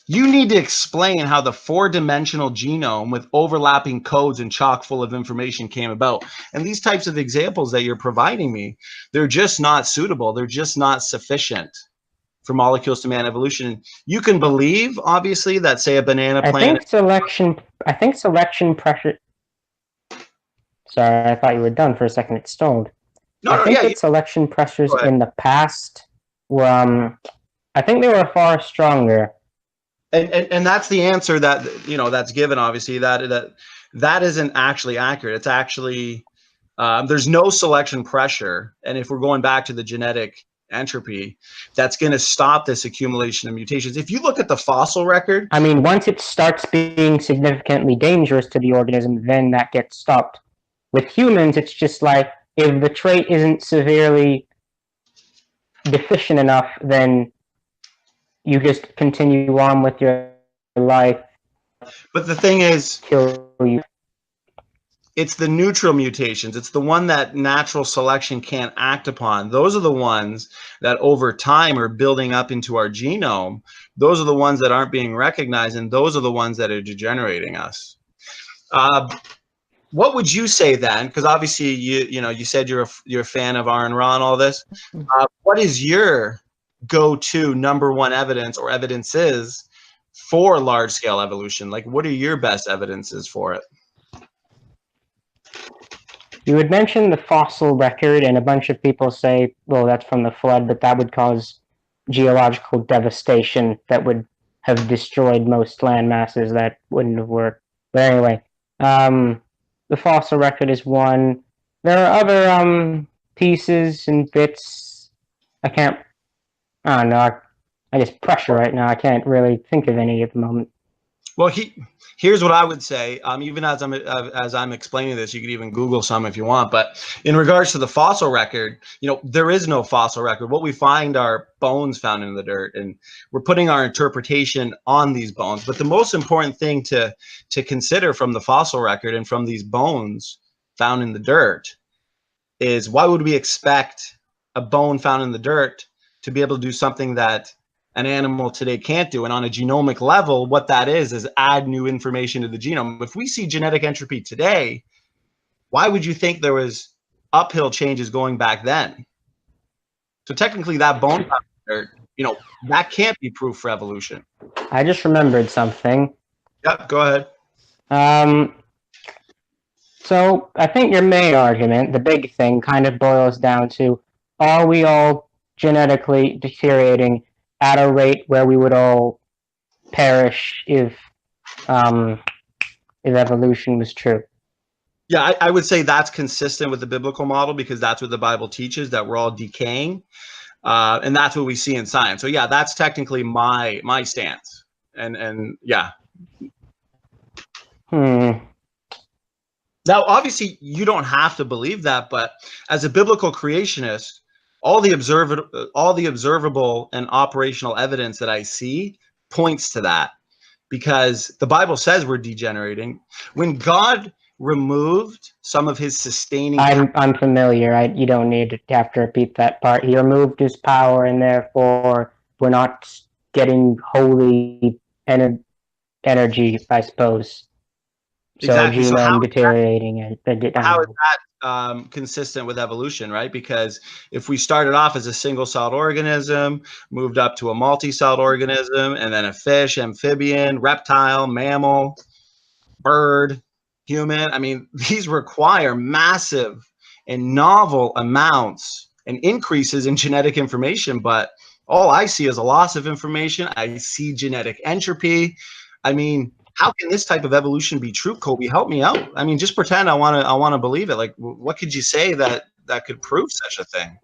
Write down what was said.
You need to explain how the four-dimensional genome with overlapping codes and chock full of information came about. And these types of examples that you're providing me, they're just not suitable. They're just not sufficient for molecules to man evolution. You can believe, obviously, that, say, a banana I plant. think selection pressure. Sorry, I thought you were done for a second. It stalled. No, I no, think yeah, that selection pressures go ahead. in the past were, I think they were far stronger. And that's the answer that, that's given. Obviously, that isn't actually accurate. It's actually there's no selection pressure, and if we're going back to the genetic entropy, that's going to stop this accumulation of mutations. If you look at the fossil record, I mean, once it starts being significantly dangerous to the organism, then that gets stopped. With humans, it's just like, if the trait isn't severely deficient enough, then you just continue on with your life. but the thing is, Kill you. it's the neutral mutations. It's the one that natural selection can't act upon. Those are the ones that over time are building up into our genome. Those are the ones that aren't being recognized, and those are the ones that are degenerating us. What would you say then? Because obviously you said you're a fan of R and Ra and all this. What is your go-to number one evidence or evidences for large-scale evolution? Like, what are your best evidences for it? You would mention the fossil record, and a bunch of people say, well, that's from the flood, but that would cause geological devastation that would have destroyed most land masses. That wouldn't have worked. But anyway, the fossil record is one. There are other pieces and bits. I don't know. I guess pressure right now. I can't really think of any at the moment. Well, here's what I would say. Even as I'm explaining this, you could even Google some if you want. But in regards to the fossil record, there is no fossil record. What we find are bones found in the dirt, and we're putting our interpretation on these bones. But the most important thing to consider from the fossil record and from these bones found in the dirt is, why would we expect a bone found in the dirt to be able to do something that an animal today can't do? And on a genomic level, what that is add new information to the genome. If we see genetic entropy today, why would you think there was uphill changes going back then? So technically that bone, that can't be proof for evolution. I just remembered something. Yep, go ahead. So I think your main argument, the big thing, kind of boils down to, are we all genetically deteriorating at a rate where we would all perish if evolution was true? Yeah, I would say that's consistent with the biblical model, because that's what the Bible teaches, that we're all decaying. And that's what we see in science. So yeah, that's technically my stance. And yeah. Now, obviously, you don't have to believe that, but as a biblical creationist, all the observable and operational evidence that I see points to that, because the Bible says we're degenerating. When God removed some of his sustaining power, I'm familiar. You don't need to have to repeat that part. He removed his power, and therefore we're not getting holy energy, I suppose. So exactly. So genome deteriorating. how is that consistent with evolution, right? Because if we started off as a single-celled organism, moved up to a multi-celled organism, and then a fish, amphibian, reptile, mammal, bird, human, I mean, these require massive and novel amounts and increases in genetic information, but all I see is a loss of information. I see genetic entropy. I mean, how can this type of evolution be true? Kobe, help me out. I mean, just pretend I want to believe it. Like, what could you say that could prove such a thing?